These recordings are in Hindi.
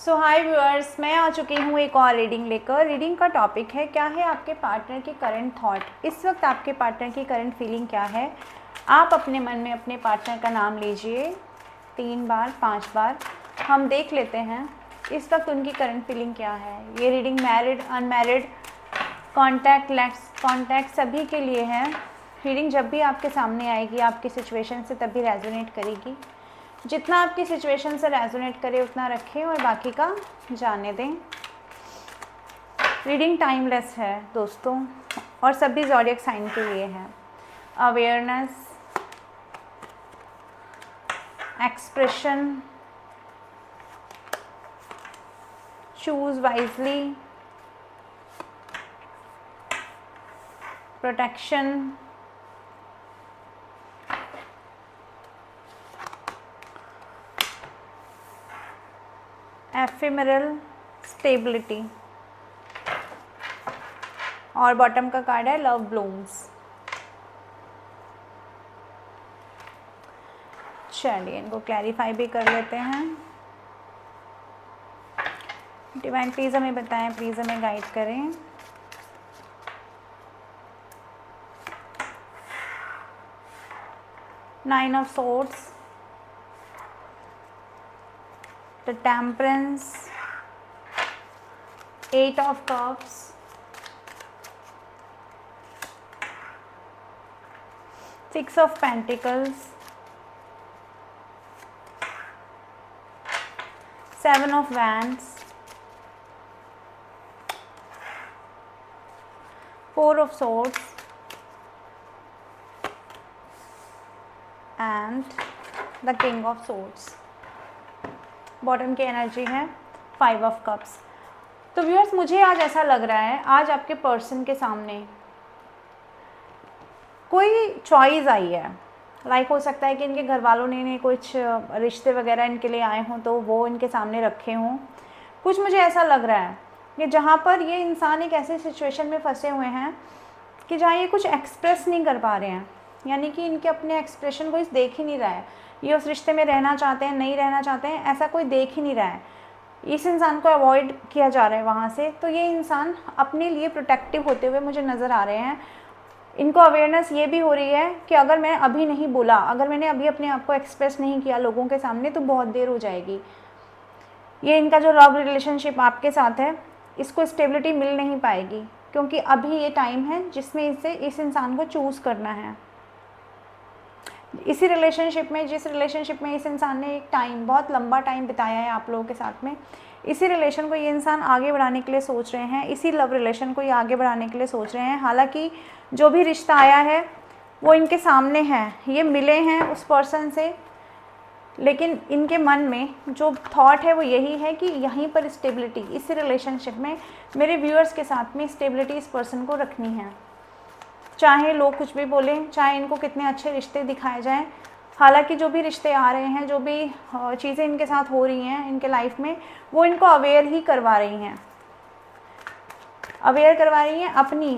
सो हाय व्यूअर्स, मैं आ चुकी हूँ एक और रीडिंग लेकर। रीडिंग का टॉपिक है क्या है आपके पार्टनर की करंट थॉट। इस वक्त आपके पार्टनर की करंट फीलिंग क्या है। आप अपने मन में अपने पार्टनर का नाम लीजिए 3 बार 5 बार। हम देख लेते हैं इस वक्त उनकी करंट फीलिंग क्या है। ये reading married, unmarried, contact, let's contact सभी के लिए है। रीडिंग जब भी आपके सामने आएगी आपकी सिचुएशन से तभी रेजोनेट करेगी। जितना आपकी सिचुएशन से रेजोनेट करे उतना रखें और बाकी का जाने दें। रीडिंग टाइमलेस है दोस्तों और सभी ज़ोडिएक साइन के लिए है। Awareness, expression, choose wisely, protection, ephemeral, stability और बॉटम का कार्ड है लव ब्लूम्स। चलिए इनको क्लैरिफाई भी कर लेते हैं। डिवाइन प्लीज़ हमें बताएं, प्लीज़ हमें गाइड करें। Nine of swords, the temperance, 8 of cups, 6 of pentacles, 7 of wands, 4 of swords and the king of swords। Bottom की एनर्जी है 5 ऑफ कप्स। तो व्यूअर्स मुझे आज ऐसा लग रहा है आज आपके पर्सन के सामने कोई चॉइस आई है। लाइक हो सकता है कि इनके घर वालों ने कुछ रिश्ते वगैरह इनके लिए आए हों तो वो इनके सामने रखे हों। कुछ मुझे ऐसा लग रहा है कि जहाँ पर ये इंसान एक ऐसे सिचुएशन में फंसे हुए हैं कि जहाँ ये कुछ एक्सप्रेस नहीं कर पा रहे हैं, यानी कि इनके अपने एक्सप्रेशन को इस देख ही नहीं रहा है। ये उस रिश्ते में रहना चाहते हैं, नहीं रहना चाहते हैं, ऐसा कोई देख ही नहीं रहा है। इस इंसान को अवॉइड किया जा रहा है वहाँ से। तो ये इंसान अपने लिए प्रोटेक्टिव होते हुए मुझे नज़र आ रहे हैं। इनको अवेयरनेस ये भी हो रही है कि अगर मैं अभी नहीं बोला, अगर मैंने अभी अपने आप को एक्सप्रेस नहीं किया लोगों के सामने तो बहुत देर हो जाएगी। ये इनका जो लव रिलेशनशिप आपके साथ है इसको स्टेबिलिटी मिल नहीं पाएगी, क्योंकि अभी ये टाइम है जिसमें इस इंसान को चूज़ करना है। इसी रिलेशनशिप में, जिस रिलेशनशिप में इस इंसान ने एक टाइम, बहुत लंबा टाइम बिताया है आप लोगों के साथ में, इसी रिलेशन को ये इंसान आगे बढ़ाने के लिए सोच रहे हैं। इसी लव रिलेशन को ये आगे बढ़ाने के लिए सोच रहे हैं। हालांकि जो भी रिश्ता आया है वो इनके सामने है, ये मिले हैं उस पर्सन से, लेकिन इनके मन में जो थॉट है वो यही है कि यहीं पर स्टेबिलिटी, इस रिलेशनशिप में मेरे व्यूअर्स के साथ में स्टेबिलिटी इस पर्सन को रखनी है। चाहे लोग कुछ भी बोलें, चाहे इनको कितने अच्छे रिश्ते दिखाए जाएं। हालांकि जो भी रिश्ते आ रहे हैं, जो भी चीज़ें इनके साथ हो रही हैं इनके लाइफ में, वो इनको अवेयर ही करवा रही हैं। अवेयर करवा रही हैं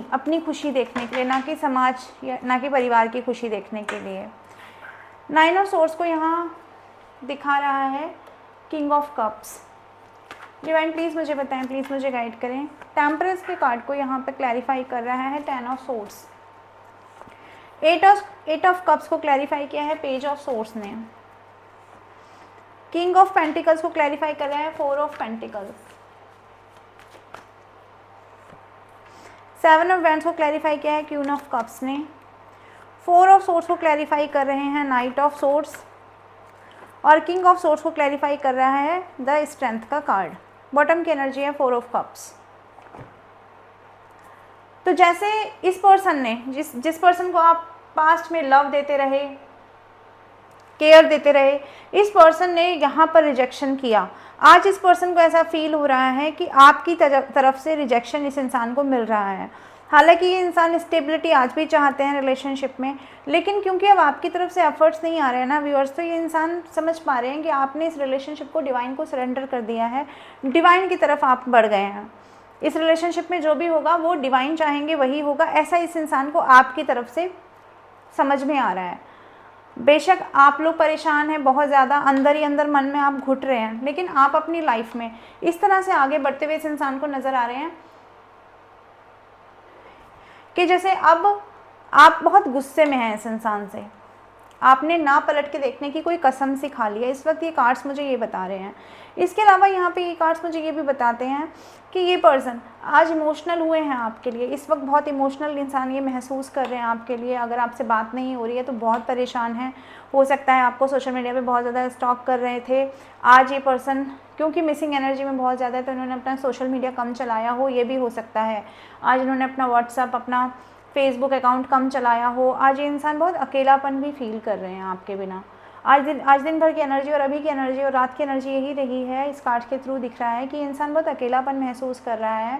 अपनी खुशी देखने के लिए, ना कि समाज या ना कि परिवार की खुशी देखने के लिए। 9 ऑफ सोर्स को यहाँ दिखा रहा है king of cups. Divine please मुझे बताएं, प्लीज़ मुझे गाइड करें। टेम्परेंस के कार्ड को यहाँ पे क्लैरिफाई कर रहा है 10 ऑफ सोर्स। 8 ऑफ कप्स को क्लैरिफाई किया है पेज ऑफ सोर्स ने। किंग ऑफ पेंटिकल्स को क्लैरिफाई कर रहा है 4 ऑफ पेंटिकल्स। 7 ऑफ वैंड्स को क्लैरिफाई किया है क्वीन ऑफ कप्स ने। 4 ऑफ सोर्स को क्लैरिफाई कर रहे हैं नाइट ऑफ सोर्स। और किंग ऑफ सोर्स को क्लैरिफाई कर रहा है द स्ट्रेंथ का कार्ड। बॉटम की एनर्जी है 4 ऑफ कप्स। तो जैसे इस पर्सन ने, जिस पर्सन को आप पास्ट में लव देते रहे, केयर देते रहे, इस पर्सन ने यहाँ पर रिजेक्शन किया। आज इस पर्सन को ऐसा फील हो रहा है कि आपकी तरफ से रिजेक्शन इस इंसान को मिल रहा है। हालांकि ये इंसान स्टेबिलिटी आज भी चाहते हैं रिलेशनशिप में, लेकिन क्योंकि अब आपकी तरफ से एफर्ट्स नहीं आ रहे हैं ना व्यूअर्स, तो ये इंसान समझ पा रहे हैं कि आपने इस रिलेशनशिप को डिवाइन को सरेंडर कर दिया है, डिवाइन की तरफ आप बढ़ गए हैं। इस रिलेशनशिप में जो भी होगा वो डिवाइन चाहेंगे वही होगा, ऐसा इस इंसान को आपकी तरफ से समझ में आ रहा है। बेशक आप लोग परेशान हैं बहुत ज़्यादा, अंदर ही अंदर मन में आप घुट रहे हैं, लेकिन आप अपनी लाइफ में इस तरह से आगे बढ़ते हुए इस इंसान को नज़र आ रहे हैं कि जैसे अब आप बहुत गुस्से में हैं इस इंसान से, आपने ना पलट के देखने की कोई कसम सी खा ली है। इस वक्त ये कार्ड्स मुझे ये बता रहे हैं। इसके अलावा यहाँ पे ये कार्ड्स मुझे ये भी बताते हैं कि ये पर्सन आज इमोशनल हुए हैं आपके लिए। इस वक्त बहुत इमोशनल इंसान ये महसूस कर रहे हैं आपके लिए। अगर आपसे बात नहीं हो रही है तो बहुत परेशान हैं। हो सकता है आपको सोशल मीडिया पे बहुत ज़्यादा स्टॉक कर रहे थे। आज ये पर्सन क्योंकि मिसिंग एनर्जी में बहुत ज़्यादा है तो इन्होंने अपना सोशल मीडिया कम चलाया हो, ये भी हो सकता है। आज इन्होंने अपना व्हाट्सअप, अपना फेसबुक अकाउंट कम चलाया हो। आज ये इंसान बहुत अकेलापन भी फील कर रहे हैं आपके बिना। आज दिन भर की एनर्जी और अभी की एनर्जी और रात की एनर्जी यही रही है, इस कार्ड के थ्रू दिख रहा है कि इंसान बहुत अकेलापन महसूस कर रहा है,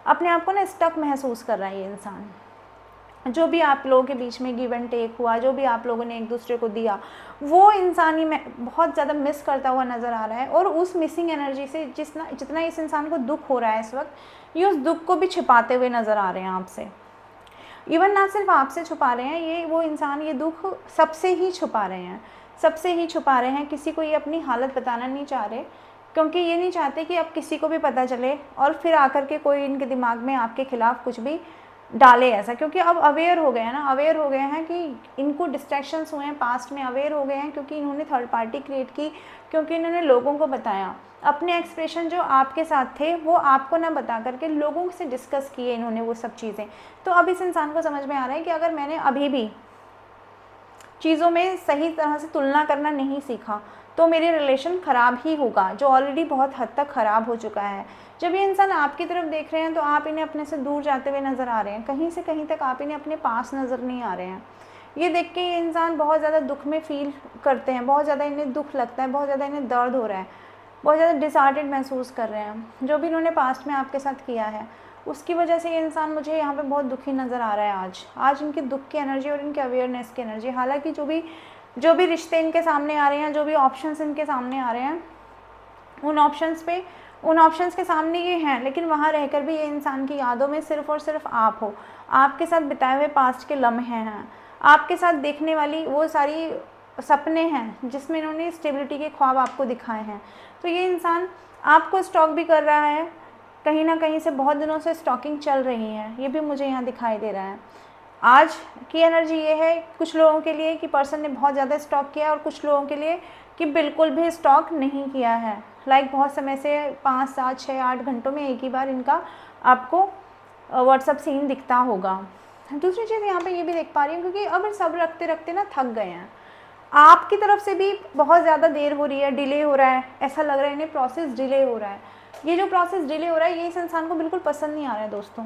अपने आप को ना स्टक महसूस कर रहा है ये इंसान। जो भी आप लोगों के बीच में गिव एंड टेक हुआ, जो भी आप लोगों ने एक दूसरे को दिया, वो इंसान ही बहुत ज़्यादा मिस करता हुआ नज़र आ रहा है। और उस मिसिंग एनर्जी से जितना इस इंसान को दुख हो रहा है इस वक्त, ये उस दुख को भी छिपाते हुए नज़र आ रहे हैं आपसे। इवन ना सिर्फ आपसे छुपा रहे हैं, ये वो इंसान ये दुख सबसे ही छुपा रहे हैं, सबसे ही छुपा रहे हैं। किसी को ये अपनी हालत बताना नहीं चाह रहे, क्योंकि ये नहीं चाहते कि अब किसी को भी पता चले और फिर आकर के कोई इनके दिमाग में आपके खिलाफ कुछ भी डाले ऐसा। क्योंकि अब अवेयर हो गए हैं ना, अवेयर हो गए हैं कि इनको डिस्ट्रैक्शंस हुए हैं पास्ट में, अवेयर हो गए हैं क्योंकि इन्होंने थर्ड पार्टी क्रिएट की, क्योंकि इन्होंने लोगों को बताया अपने एक्सप्रेशन जो आपके साथ थे वो आपको ना बता करके लोगों से डिस्कस किए इन्होंने वो सब चीज़ें। तो अब इस इंसान को समझ में आ रहा है कि अगर मैंने अभी भी चीज़ों में सही तरह से तुलना करना नहीं सीखा तो मेरे रिलेशन ख़राब ही होगा, जो ऑलरेडी बहुत हद तक ख़राब हो चुका है। जब ये इंसान आपकी तरफ देख रहे हैं तो आप इन्हें अपने से दूर जाते हुए नज़र आ रहे हैं, कहीं से कहीं तक आप इन्हें अपने पास नज़र नहीं आ रहे हैं। ये देख के ये इंसान बहुत ज़्यादा दुख में फील करते हैं, बहुत ज़्यादा इन्हें दुख लगता है, बहुत ज़्यादा इन्हें दर्द हो रहा है, बहुत ज़्यादा डिसहार्टेड महसूस कर रहे हैं। जो भी इन्होंने पास्ट में आपके साथ किया है उसकी वजह से ये इंसान मुझे यहाँ पे बहुत दुखी नज़र आ रहा है आज इनकी दुख की एनर्जी और इनके अवेयरनेस की एनर्जी। हालांकि जो भी रिश्ते इनके सामने आ रहे हैं, जो भी ऑप्शंस इनके सामने आ रहे हैं, उन ऑप्शंस के सामने ये हैं, लेकिन वहाँ रहकर भी ये इंसान की यादों में सिर्फ़ और सिर्फ आप हो, आपके साथ बिताए हुए पास्ट के लम्हे हैं, आपके साथ देखने वाली वो सारी सपने हैं जिसमें इन्होंने स्टेबिलिटी के ख्वाब आपको दिखाए हैं। तो ये इंसान आपको स्टॉक भी कर रहा है, कहीं ना कहीं से बहुत दिनों से स्टॉकिंग चल रही है, ये भी मुझे यहाँ दिखाई दे रहा है। आज की एनर्जी ये है कुछ लोगों के लिए कि पर्सन ने बहुत ज़्यादा स्टॉक किया और कुछ लोगों के लिए कि बिल्कुल भी स्टॉक नहीं किया है। लाइक बहुत समय से 5, 7, 6, 8 घंटों में एक ही बार इनका आपको व्हाट्सअप सीन दिखता होगा। दूसरी चीज़ यहाँ पे ये भी देख पा रही हूँ क्योंकि अब सब रखते रखते ना थक गए हैं, आपकी तरफ से भी बहुत ज़्यादा देर हो रही है, डिले हो रहा है, ऐसा लग रहा है इन्हें प्रोसेस डिले हो रहा है। ये जो प्रोसेस डिले हो रहा है ये इस इंसान को बिल्कुल पसंद नहीं आ रहा है दोस्तों।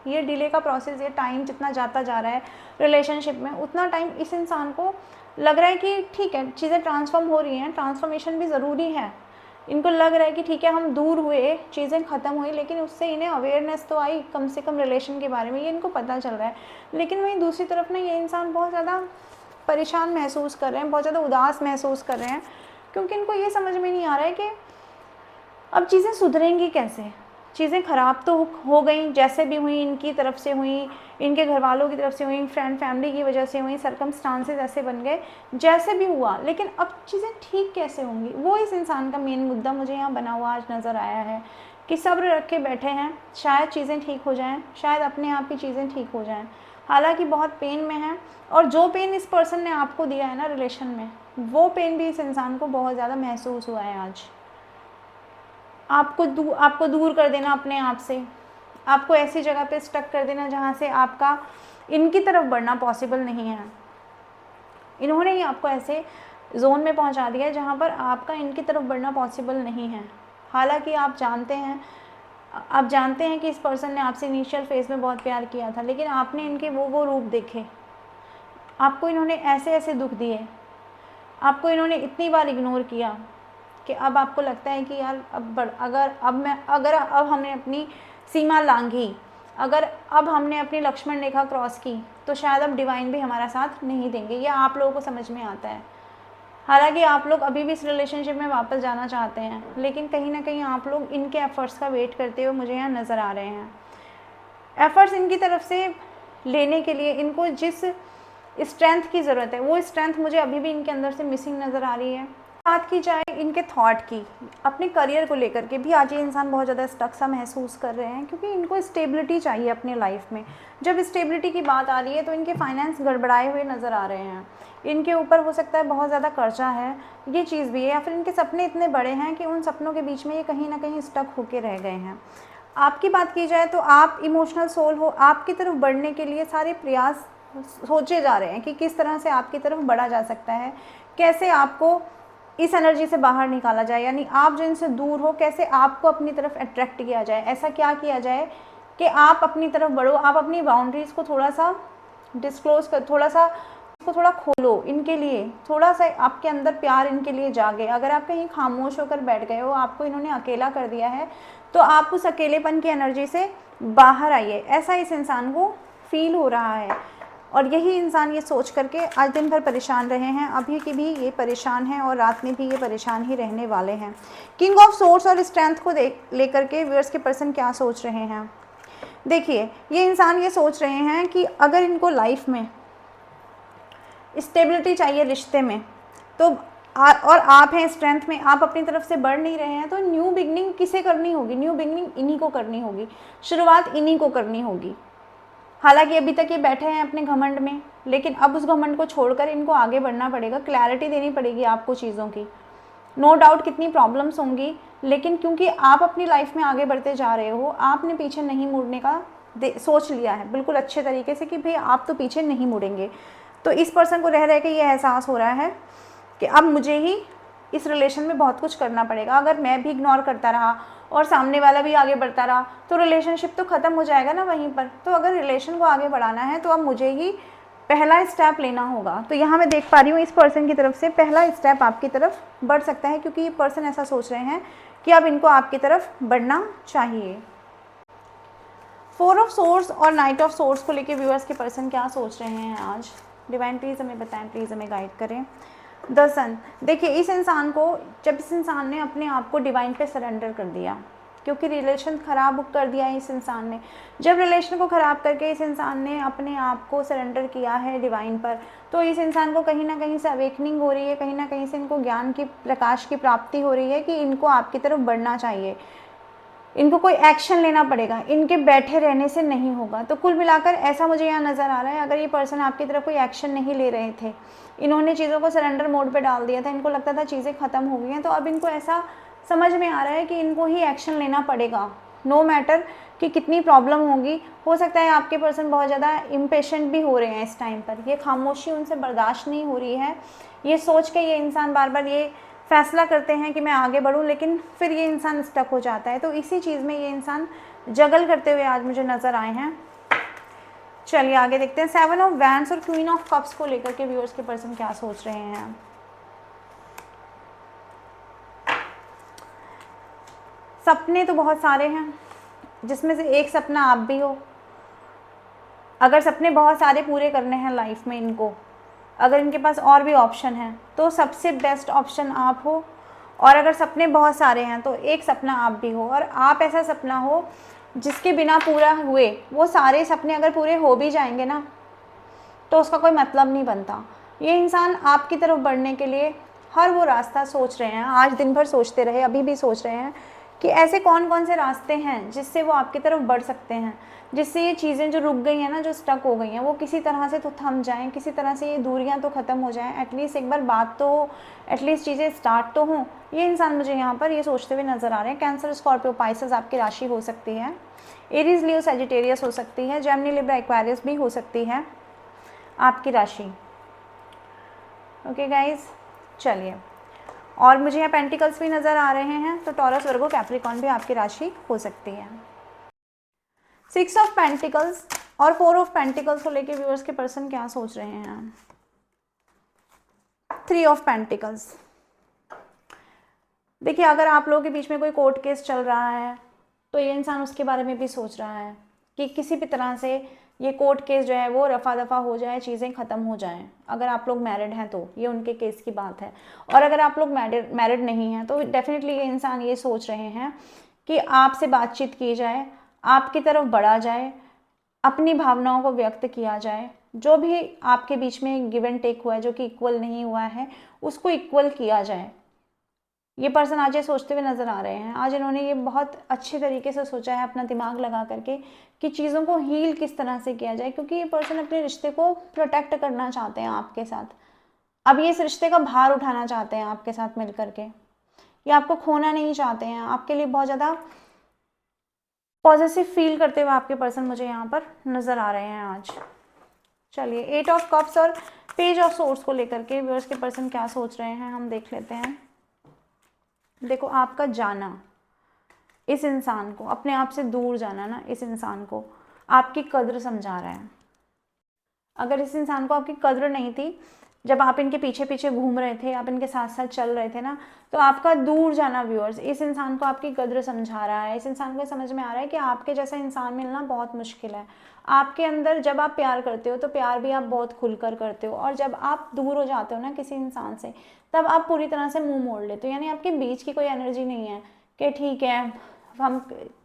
ये डिले का प्रोसेस, ये टाइम जितना जाता जा रहा है रिलेशनशिप में, उतना टाइम इस इंसान को लग रहा है कि ठीक है चीज़ें ट्रांसफॉर्म हो रही हैं, ट्रांसफॉर्मेशन भी ज़रूरी है। इनको लग रहा है कि ठीक है हम दूर हुए, चीज़ें ख़त्म हुई, लेकिन उससे इन्हें अवेयरनेस तो आई कम से कम रिलेशन के बारे में, ये इनको पता चल रहा है। लेकिन वहीं दूसरी तरफ ना ये इंसान बहुत ज़्यादा परेशान महसूस कर रहे हैं, बहुत ज़्यादा उदास महसूस कर रहे हैं, क्योंकि इनको ये समझ में नहीं आ रहा है कि अब चीज़ें सुधरेंगी कैसे। चीज़ें ख़राब तो हो गई, जैसे भी हुई, इनकी तरफ से हुई, इनके घर वालों की तरफ से हुई, फ्रेंड फैमिली की वजह से हुई, सर्कमस्टांसेस ऐसे बन गए, जैसे भी हुआ, लेकिन अब चीज़ें ठीक कैसे होंगी, वो इस इंसान का मेन मुद्दा मुझे यहाँ बना हुआ आज नज़र आया है कि सब्र रख के बैठे हैं, शायद चीज़ें ठीक हो जाएँ, शायद अपने आप ही चीज़ें ठीक हो जाएँ। हालांकि बहुत पेन में है, और जो पेन इस पर्सन ने आपको दिया है ना रिलेशन में, वो पेन भी इस इंसान को बहुत ज़्यादा महसूस हुआ है आज। आपको दूर कर देना अपने आप से, आपको ऐसी जगह पे स्टक कर देना जहाँ से आपका इनकी तरफ बढ़ना पॉसिबल नहीं है। इन्होंने ही आपको ऐसे जोन में पहुँचा दिया है जहाँ पर आपका इनकी तरफ बढ़ना पॉसिबल नहीं है। हालांकि आप जानते हैं कि इस पर्सन ने आपसे इनिशियल फेज़ में बहुत प्यार किया था, लेकिन आपने इनके वो रूप देखे, आपको इन्होंने ऐसे ऐसे दुख दिए, आपको इन्होंने इतनी बार इग्नोर किया कि अब आपको लगता है कि यार अगर हमने अपनी सीमा लांघी, अगर अब हमने अपनी लक्ष्मण रेखा क्रॉस की तो शायद अब डिवाइन भी हमारा साथ नहीं देंगे। यह आप लोगों को समझ में आता है। हालांकि आप लोग अभी भी इस रिलेशनशिप में वापस जाना चाहते हैं, लेकिन कहीं ना कहीं आप लोग इनके एफ़र्ट्स का वेट करते हुए मुझे यहाँ नज़र आ रहे हैं। एफ़र्ट्स इनकी तरफ से लेने के लिए, इनको जिस स्ट्रेंथ की ज़रूरत है, वो स्ट्रेंथ मुझे अभी भी इनके अंदर से मिसिंग नज़र आ रही है। बात की जाए इनके थॉट की, अपने करियर को लेकर के भी आज ये इंसान बहुत ज़्यादा स्टक सा महसूस कर रहे हैं, क्योंकि इनको स्टेबिलिटी चाहिए अपनी लाइफ में। जब स्टेबिलिटी की बात आ रही है तो इनके फाइनेंस गड़बड़ाए हुए नज़र आ रहे हैं, इनके ऊपर हो सकता है बहुत ज़्यादा कर्जा है, ये चीज़ भी है, या फिर इनके सपने इतने बड़े हैं कि उन सपनों के बीच में ये कहीं ना कहीं स्टक होके रह गए हैं। आपकी बात की जाए तो आप इमोशनल सोल हो, आपकी तरफ बढ़ने के लिए सारे प्रयास सोचे जा रहे हैं कि किस तरह से आपकी तरफ बढ़ा जा सकता है, कैसे आपको इस एनर्जी से बाहर निकाला जाए, यानी आप जो इनसे दूर हो कैसे आपको अपनी तरफ अट्रैक्ट किया जाए, ऐसा क्या किया जाए कि आप अपनी तरफ बढ़ो, आप अपनी बाउंड्रीज़ को थोड़ा सा डिस्क्लोज कर, थोड़ा सा इसको थोड़ा खोलो, इनके लिए थोड़ा सा आपके अंदर प्यार इनके लिए जागे। अगर आप कहीं खामोश होकर बैठ गए हो, आपको इन्होंने अकेला कर दिया है, तो आप उस अकेलेपन की एनर्जी से बाहर आइए, ऐसा इस इंसान को फील हो रहा है। और यही इंसान ये सोच करके आज दिन भर परेशान रहे हैं, अभी की भी ये परेशान हैं और रात में भी ये परेशान ही रहने वाले हैं। किंग ऑफ सोर्स और स्ट्रेंथ को लेकर के व्यूअर्स के पर्सन क्या सोच रहे हैं? देखिए, ये इंसान ये सोच रहे हैं कि अगर इनको लाइफ में स्टेबिलिटी चाहिए रिश्ते में, तो और आप हैं स्ट्रेंथ में, आप अपनी तरफ से बढ़ नहीं रहे हैं, तो न्यू बिगनिंग किसे करनी होगी? न्यू बिगनिंग इन्हीं को करनी होगी, शुरुआत इन्हीं को करनी होगी। हालांकि अभी तक ये बैठे हैं अपने घमंड में, लेकिन अब उस घमंड को छोड़कर इनको आगे बढ़ना पड़ेगा, क्लैरिटी देनी पड़ेगी आपको चीज़ों की। नो डाउट कितनी प्रॉब्लम्स होंगी, लेकिन क्योंकि आप अपनी लाइफ में आगे बढ़ते जा रहे हो, आपने पीछे नहीं मुड़ने का सोच लिया है बिल्कुल अच्छे तरीके से कि भाई आप तो पीछे नहीं मुड़ेंगे। तो इस पर्सन को रह रह के ये एहसास हो रहा है कि अब मुझे ही इस रिलेशन में बहुत कुछ करना पड़ेगा। अगर मैं भी इग्नोर करता रहा और सामने वाला भी आगे बढ़ता रहा तो रिलेशनशिप तो ख़त्म हो जाएगा ना वहीं पर। तो अगर रिलेशन को आगे बढ़ाना है तो अब मुझे ही पहला स्टेप लेना होगा। तो यहाँ मैं देख पा रही हूँ इस पर्सन की तरफ से पहला स्टेप आपकी तरफ बढ़ सकता है, क्योंकि ये पर्सन ऐसा सोच रहे हैं कि अब इनको आपकी तरफ बढ़ना चाहिए। 4 ऑफ सोर्स और नाइट ऑफ सोर्स को लेके व्यूअर्स के पर्सन क्या सोच रहे हैं आज? डिवाइन प्लीज़ हमें बताएं, प्लीज़ हमें गाइड करें। द सन, देखिए इस इंसान को, जब इस इंसान ने अपने आप को डिवाइन पे सरेंडर कर दिया, क्योंकि रिलेशन ख़राब कर दिया है इस इंसान ने, जब रिलेशन को ख़राब करके इस इंसान ने अपने आप को सरेंडर किया है डिवाइन पर, तो इस इंसान को कहीं ना कहीं से अवेकनिंग हो रही है, कहीं ना कहीं से इनको ज्ञान की प्रकाश की प्राप्ति हो रही है कि इनको आपकी तरफ बढ़ना चाहिए, इनको कोई एक्शन लेना पड़ेगा, इनके बैठे रहने से नहीं होगा। तो कुल मिलाकर ऐसा मुझे यहाँ नज़र आ रहा है, अगर ये पर्सन आपकी तरफ कोई एक्शन नहीं ले रहे थे, इन्होंने चीज़ों को सरेंडर मोड पे डाल दिया था, इनको लगता था चीज़ें ख़त्म हो गई हैं, तो अब इनको ऐसा समझ में आ रहा है कि इनको ही एक्शन लेना पड़ेगा, नो मैटर कि कितनी प्रॉब्लम होगी। हो सकता है आपके पर्सन बहुत ज़्यादा इम्पेशेंट भी हो रहे हैं इस टाइम पर, ये खामोशी उनसे बर्दाश्त नहीं हो रही है, ये सोच के ये इंसान बार बार ये फैसला करते हैं कि मैं आगे बढ़ूं, लेकिन फिर ये इंसान स्टक हो जाता है। तो इसी चीज़ में ये इंसान जगल करते हुए आज मुझे नज़र आए हैं। चलिए आगे देखते हैं 7 ऑफ वैंड्स और क्वीन ऑफ कप्स को लेकर के व्यूअर्स के पर्सन क्या सोच रहे हैं। सपने तो बहुत सारे हैं, जिसमें से एक सपना आप भी हो। अगर सपने बहुत सारे पूरे करने हैं लाइफ में इनको, अगर इनके पास और भी ऑप्शन हैं तो सबसे बेस्ट ऑप्शन आप हो। और अगर सपने बहुत सारे हैं तो एक सपना आप भी हो, और आप ऐसा सपना हो जिसके बिना पूरा हुए वो सारे सपने अगर पूरे हो भी जाएंगे ना, तो उसका कोई मतलब नहीं बनता। ये इंसान आपकी तरफ बढ़ने के लिए हर वो रास्ता सोच रहे हैं, आज दिन भर सोचते रहे, अभी भी सोच रहे हैं कि ऐसे कौन कौन से रास्ते हैं जिससे वो आपकी तरफ बढ़ सकते हैं, जिससे ये चीज़ें जो रुक गई हैं ना, जो स्टक हो गई हैं, वो किसी तरह से तो थम जाएं, किसी तरह से ये दूरियां तो ख़त्म हो जाएं, एटलीस्ट एक बार बात तो हो, एटलीस्ट चीज़ें स्टार्ट तो हों। ये इंसान मुझे यहाँ पर ये सोचते हुए नज़र आ रहे हैं। कैंसर, स्कॉर्पियो, पाइसेस आपकी राशि हो सकती है, एरीज, लियो, सजिटेरियस हो सकती है, जेमिनी, लिब्रा, एक्वेरियस भी हो सकती है आपकी राशि। ओके गाइज, चलिए, और मुझे यहाँ पेंटिकल्स भी नज़र आ रहे हैं, तो टॉरस, वर्गो, कैप्रिकॉर्न भी आपकी राशि हो सकती है। 6 ऑफ पेंटिकल्स और 4 ऑफ पेंटिकल्स को लेके व्यूअर्स के पर्सन क्या सोच रहे हैं। 3 ऑफ पेंटिकल्स, देखिए अगर आप लोगों के बीच में कोई कोर्ट केस चल रहा है तो ये इंसान उसके बारे में भी सोच रहा है कि किसी भी तरह से ये कोर्ट केस जो है वो रफा दफा हो जाए, चीज़ें ख़त्म हो जाएं। अगर आप लोग मैरिड हैं तो ये उनके केस की बात है, और अगर आप लोग मैरिड नहीं हैं तो डेफिनेटली ये इंसान ये सोच रहे हैं कि आपसे बातचीत की जाए, आपकी तरफ बढ़ा जाए, अपनी भावनाओं को व्यक्त किया जाए, जो भी आपके बीच में गिव एंड टेक हुआ है, जो कि इक्वल नहीं हुआ है, उसको इक्वल किया जाए। ये पर्सन आज ये सोचते हुए नजर आ रहे हैं, आज इन्होंने ये बहुत अच्छे तरीके से सोचा है अपना दिमाग लगा करके कि चीज़ों को हील किस तरह से किया जाए, क्योंकि ये पर्सन अपने रिश्ते को प्रोटेक्ट करना चाहते हैं आपके साथ। अब ये इस रिश्ते का भार उठाना चाहते हैं आपके साथ मिल करके, ये आपको खोना नहीं चाहते हैं। आपके लिए बहुत ज़्यादा पॉजिटिव फील करते हुए आपके पर्सन मुझे यहाँ पर नज़र आ रहे हैं आज। चलिए 8 ऑफ कप्स और पेज ऑफ सोर्स को लेकर के व्यूअर्स के पर्सन क्या सोच रहे हैं हम देख लेते हैं। देखो, आपका जाना, इस इंसान को अपने आप से दूर जाना ना, इस इंसान को आपकी कद्र समझा रहा है। अगर इस इंसान को आपकी कद्र नहीं थी, जब आप इनके पीछे पीछे घूम रहे थे, आप इनके साथ साथ चल रहे थे ना, तो आपका दूर जाना व्यूअर्स इस इंसान को आपकी कद्र समझा रहा है। इस इंसान को समझ में आ रहा है कि आपके जैसा इंसान मिलना बहुत मुश्किल है। आपके अंदर जब आप प्यार करते हो तो प्यार भी आप बहुत खुलकर करते हो, और जब आप दूर हो जाते हो ना किसी इंसान से, तब आप पूरी तरह से मुंह मोड़ लेते हो। यानी आपके बीच की कोई एनर्जी नहीं है कि ठीक है, हम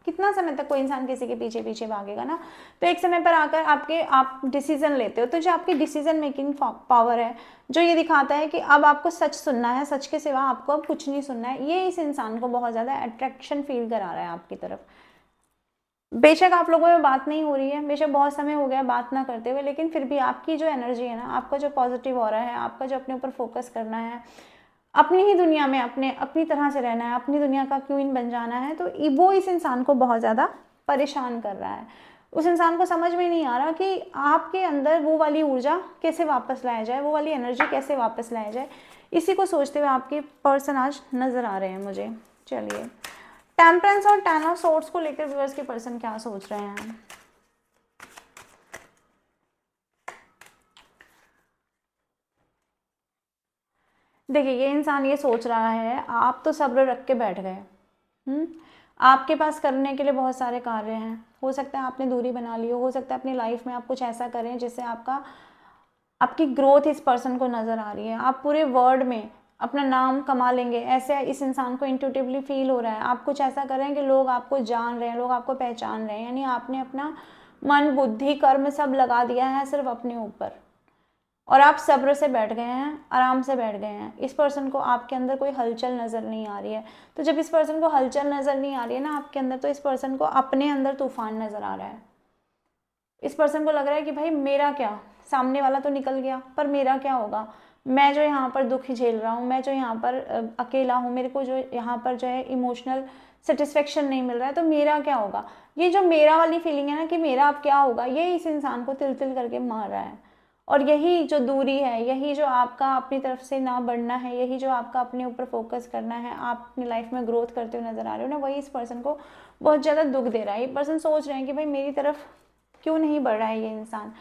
कितना समय तक कोई इंसान किसी के पीछे पीछे भागेगा ना। तो एक समय पर आकर आप डिसीजन लेते हो, तो जो आपकी डिसीजन मेकिंग पावर है, जो ये दिखाता है कि अब आपको सच सुनना है, सच के सिवा आपको अब कुछ नहीं सुनना है, ये इस इंसान को बहुत ज़्यादा अट्रैक्शन फील करा रहा है आपकी तरफ। बेशक आप लोगों में बात नहीं हो रही है, बेशक बहुत समय हो गया बात ना करते हुए, लेकिन फिर भी आपकी जो एनर्जी है ना, आपका जो पॉजिटिव ऑरा है, आपका जो अपने ऊपर फोकस करना है, अपनी ही दुनिया में अपनी तरह से रहना है, अपनी दुनिया का क्वीन बन जाना है, तो वो इस इंसान को बहुत ज़्यादा परेशान कर रहा है। उस इंसान को समझ में नहीं आ रहा कि आपके अंदर वो वाली ऊर्जा कैसे वापस लाया जाए, वो वाली एनर्जी कैसे वापस लाया जाए। इसी को सोचते हुए आपके पर्सन आज नज़र आ रहे हैं मुझे। चलिए, टेम्परेंस और 10 ऑफ सोर्ड्स को लेकर व्यूअर्स के पर्सन क्या सोच रहे हैं। देखिए, ये इंसान ये सोच रहा है, आप तो सब्र रख के बैठ गए। आपके पास करने के लिए बहुत सारे कार्य हैं। हो सकता है आपने दूरी बना ली हो सकता है अपनी लाइफ में आप कुछ ऐसा करें जिससे आपकी ग्रोथ इस पर्सन को नज़र आ रही है। आप पूरे वर्ल्ड में अपना नाम कमा लेंगे, ऐसे इस इंसान को इंट्यूटिवली फील हो रहा है। आप कुछ ऐसा करें कि लोग आपको जान रहे हैं, लोग आपको पहचान रहे हैं। यानी आपने अपना मन, बुद्धि, कर्म सब लगा दिया है सिर्फ अपने ऊपर, और आप सब्र से बैठ गए हैं, आराम से बैठ गए हैं। इस पर्सन को आपके अंदर कोई हलचल नज़र नहीं आ रही है। तो जब इस पर्सन को हलचल नज़र नहीं आ रही है ना आपके अंदर, तो इस पर्सन को अपने अंदर तूफान नज़र आ रहा है। इस पर्सन को लग रहा है कि भाई मेरा क्या, सामने वाला तो निकल गया, पर मेरा क्या होगा। मैं जो यहाँ पर दुख झेल रहा हूँ, मैं जो यहाँ पर अकेला हूँ, मेरे को जो यहाँ पर जो है इमोशनल सेटिस्फेक्शन नहीं मिल रहा है, तो मेरा क्या होगा। ये जो मेरा वाली फीलिंग है ना कि मेरा अब क्या होगा, ये इस इंसान को तिल तिल करके मार रहा है। और यही जो दूरी है, यही जो आपका अपनी तरफ से ना बढ़ना है, यही जो आपका अपने ऊपर फोकस करना है, आप अपनी लाइफ में ग्रोथ करते हुए नजर आ रहे हो ना, वही इस पर्सन को बहुत ज़्यादा दुख दे रहा है। ये पर्सन सोच रहे हैं कि भाई मेरी तरफ क्यों नहीं बढ़ रहा है ये इंसान।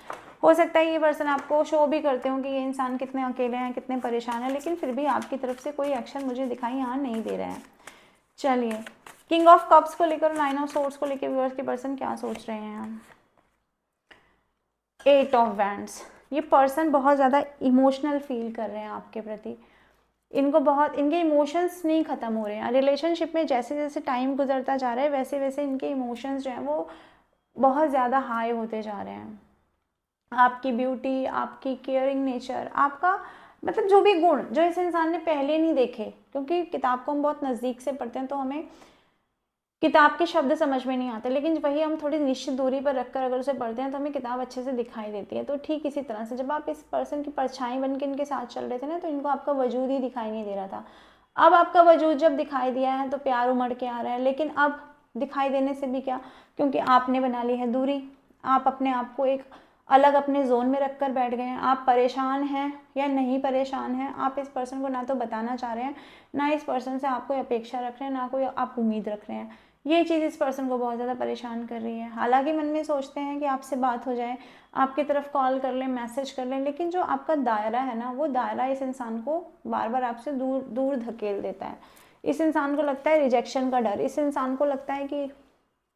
हो सकता है ये पर्सन आपको शो भी करते हो कि ये इंसान कितने अकेले हैं, कितने परेशान हैं, लेकिन फिर भी आपकी तरफ से कोई एक्शन मुझे दिखाई यहाँ नहीं दे रहे हैं। चलिए, किंग ऑफ कप्स को लेकर, 9 ऑफ सोर्ड्स को लेकर व्यूअर्स के पर्सन क्या सोच रहे हैं। 8 ऑफ वैंड्स, ये पर्सन बहुत ज़्यादा इमोशनल फील कर रहे हैं आपके प्रति। इनको बहुत, इनके इमोशंस नहीं ख़त्म हो रहे हैं। रिलेशनशिप में जैसे जैसे टाइम गुजरता जा रहा है, वैसे वैसे इनके इमोशंस जो हैं वो बहुत ज़्यादा हाई होते जा रहे हैं। आपकी ब्यूटी, आपकी केयरिंग नेचर, आपका मतलब जो भी गुण जो इस इंसान ने पहले नहीं देखे, क्योंकि किताब को हम बहुत नज़दीक से पढ़ते हैं तो हमें किताब के शब्द समझ में नहीं आते, लेकिन वही हम थोड़ी निश्चित दूरी पर रखकर अगर उसे पढ़ते हैं तो हमें किताब अच्छे से दिखाई देती है। तो ठीक इसी तरह से जब आप इस पर्सन की परछाई बन के इनके साथ चल रहे थे ना, तो इनको आपका वजूद ही दिखाई नहीं दे रहा था। अब आपका वजूद जब दिखाई दिया है तो प्यार उमड़ के आ रहा है, लेकिन अब दिखाई देने से भी क्या, क्योंकि आपने बना ली है दूरी। आप अपने आप को एक अलग अपने जोन में रख कर बैठ गए हैं। आप परेशान हैं या नहीं परेशान हैं, आप इस पर्सन को ना तो बताना चाह रहे हैं, ना इस पर्सन से आप कोई अपेक्षा रख रहे हैं, ना कोई आप उम्मीद रख रहे हैं। ये चीज़ इस पर्सन को बहुत ज़्यादा परेशान कर रही है। हालांकि मन में सोचते हैं कि आपसे बात हो जाए, आपकी तरफ कॉल कर लें, मैसेज कर लें, लेकिन जो आपका दायरा है ना, वो दायरा इस इंसान को बार बार आपसे दूर दूर धकेल देता है। इस इंसान को लगता है रिजेक्शन का डर, इस इंसान को लगता है कि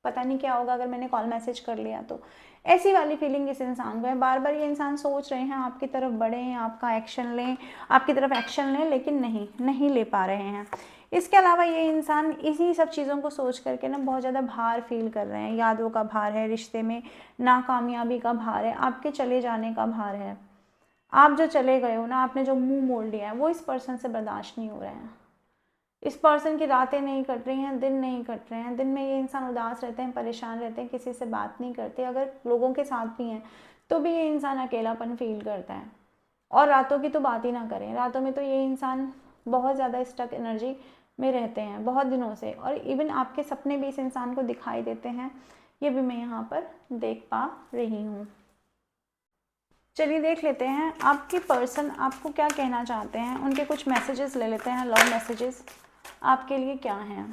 पता नहीं क्या होगा अगर मैंने कॉल मैसेज कर लिया तो। ऐसी वाली फीलिंग इस इंसान को है। बार बार ये इंसान सोच रहे हैं आपकी तरफ बढ़ें, आपका एक्शन लें, आपकी तरफ एक्शन लें, लेकिन नहीं ले पा रहे हैं। इसके अलावा ये इंसान इसी सब चीज़ों को सोच करके ना बहुत ज़्यादा भार फील कर रहे हैं, यादों का भार है, रिश्ते में नाकामयाबी का भार है, आपके चले जाने का भार है। आप जो चले गए हो ना, आपने जो मुंह मोड़ लिया है, वो इस पर्सन से बर्दाश्त नहीं हो रहे हैं। इस पर्सन की रातें नहीं कट रही हैं, दिन नहीं कट रहे हैं। दिन में ये इंसान उदास रहते हैं, परेशान रहते हैं, किसी से बात नहीं करते, अगर लोगों के साथ भी हैं तो भी ये इंसान अकेलापन फील करता है। और रातों की तो बात ही ना करें, रातों में तो ये इंसान बहुत ज़्यादा स्टक एनर्जी में रहते हैं बहुत दिनों से, और इवन आपके सपने भी इस इंसान को दिखाई देते हैं, ये भी मैं यहाँ पर देख पा रही हूँ। चलिए देख लेते हैं आपके पर्सन आपको क्या कहना चाहते हैं, उनके कुछ मैसेजेस ले लेते हैं, लव मैसेजेस आपके लिए क्या हैं।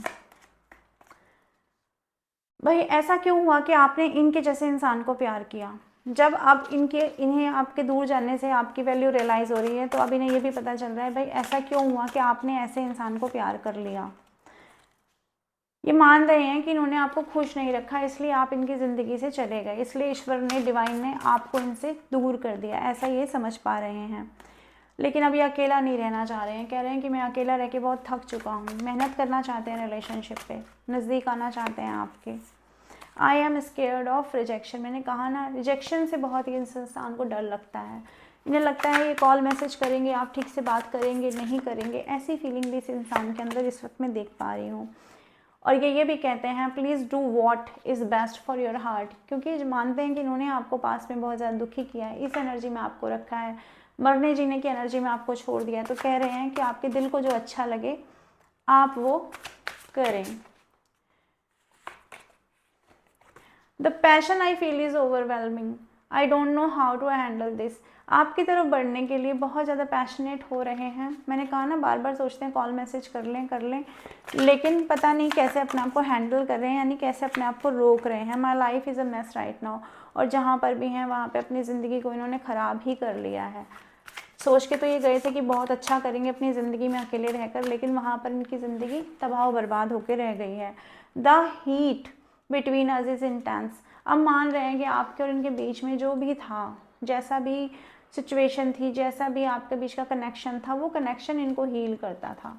भाई ऐसा क्यों हुआ कि आपने इनके जैसे इंसान को प्यार किया? जब अब इन्हें आपके दूर जाने से आपकी वैल्यू रियलाइज़ हो रही है, तो अब इन्हें ये भी पता चल रहा है भाई ऐसा क्यों हुआ कि आपने ऐसे इंसान को प्यार कर लिया। ये मान रहे हैं कि इन्होंने आपको खुश नहीं रखा, इसलिए आप इनकी ज़िंदगी से चले गए, इसलिए ईश्वर ने, डिवाइन ने आपको इनसे दूर कर दिया, ऐसा ये समझ पा रहे हैं। लेकिन अब ये अकेला नहीं रहना चाह रहे हैं, कह रहे हैं कि मैं अकेला रह के बहुत थक चुका हूँ, मेहनत करना चाहते हैं रिलेशनशिप पे, नज़दीक आना चाहते हैं आपके। I am scared of rejection, मैंने कहा ना, रिजेक्शन से बहुत ही इस इंसान को डर लगता है। इन्हें लगता है ये कॉल मैसेज करेंगे, आप ठीक से बात करेंगे नहीं करेंगे, ऐसी फीलिंग भी इस इंसान के अंदर इस वक्त मैं देख पा रही हूँ। और ये भी कहते हैं please do what is best for your heart, क्योंकि मानते हैं कि इन्होंने आपको पास में बहुत ज़्यादा दुखी किया है, इस एनर्जी में आपको रखा है, मरने जीने की एनर्जी में आपको छोड़ दिया है। तो कह रहे हैं कि आपके दिल को जो अच्छा लगे आप वो करें। The passion I feel is overwhelming, I don't know how to handle this. आपकी तरफ बढ़ने के लिए बहुत ज़्यादा पैशनेट हो रहे हैं। मैंने कहा ना, बार बार सोचते हैं कॉल मैसेज कर लें, लेकिन पता नहीं कैसे अपने आप को हैंडल कर रहे हैं, यानी कैसे अपने आप को रोक रहे हैं। My life is a mess right now, और जहाँ पर भी हैं वहाँ पे अपनी ज़िंदगी को इन्होंने ख़राब ही कर लिया है। सोच के तो ये गए थे कि बहुत अच्छा करेंगे अपनी ज़िंदगी में अकेले रहकर, लेकिन वहाँ पर इनकी ज़िंदगी तबाह बर्बाद होकर रह गई है। The heat between us is intense, अब मान रहे हैं कि आपके और इनके बीच में जो भी था, जैसा भी सिचुएशन थी, जैसा भी आपके बीच का कनेक्शन था, वो कनेक्शन इनको हील करता था।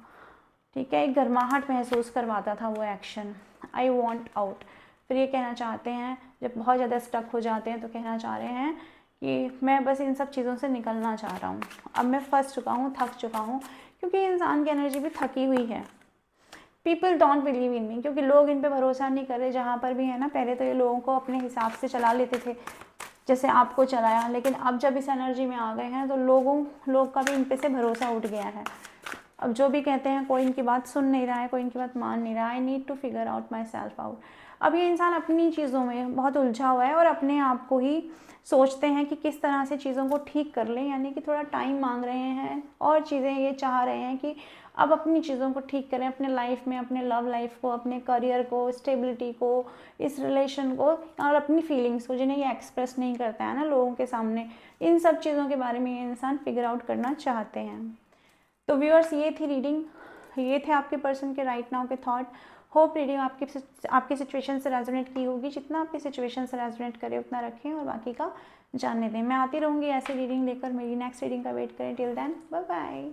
ठीक है, एक गर्माहट महसूस करवाता था वो एक्शन। आई वॉन्ट आउट, फिर ये कहना चाहते हैं, जब बहुत ज़्यादा स्टक हो जाते हैं तो कहना चाह रहे हैं कि मैं बस इन सब चीज़ों से निकलना चाह रहा हूँ, अब मैं फंस चुका हूँ, थक चुका हूँ, क्योंकि इंसान की एनर्जी भी थकी हुई है। पीपल डोंट बिलीव इन मी, क्योंकि लोग इन पे भरोसा नहीं कर रहे, जहाँ पर भी है ना। पहले तो ये लोगों को अपने हिसाब से चला लेते थे, जैसे आपको चलाया, लेकिन अब जब इस एनर्जी में आ गए हैं तो लोग का भी इन पे से भरोसा उठ गया है। अब जो भी कहते हैं कोई इनकी बात सुन नहीं रहा है, कोई इनकी बात मान नहीं रहा है। I need to figure out my self out. अब ये इंसान अपनी चीज़ों में बहुत उलझा हुआ है और अपने आप को ही सोचते हैं कि किस तरह से चीज़ों को ठीक कर लें, यानी कि थोड़ा टाइम मांग रहे हैं और चीज़ें ये चाह रहे हैं कि अब अपनी चीज़ों को ठीक करें, अपने लाइफ में, अपने लव लाइफ को, अपने करियर को, स्टेबिलिटी को, इस रिलेशन को, और अपनी फीलिंग्स को, जिन्हें ये एक्सप्रेस नहीं करता है ना लोगों के सामने, इन सब चीज़ों के बारे में ये इंसान फिगर आउट करना चाहते हैं। तो व्यूअर्स, ये थी रीडिंग, ये थे आपके पर्सन के राइट नाउ के थॉट। होप रीडिंग आपकी सिचुएशन से रेजोनेट की होगी। जितना आपकी सिचुएशन से रेजोनेट करे उतना रखें और बाकी का जानने दें। मैं आती रहूँगी ऐसी रीडिंग लेकर, मेरी नेक्स्ट रीडिंग का वेट करें। Till then bye bye.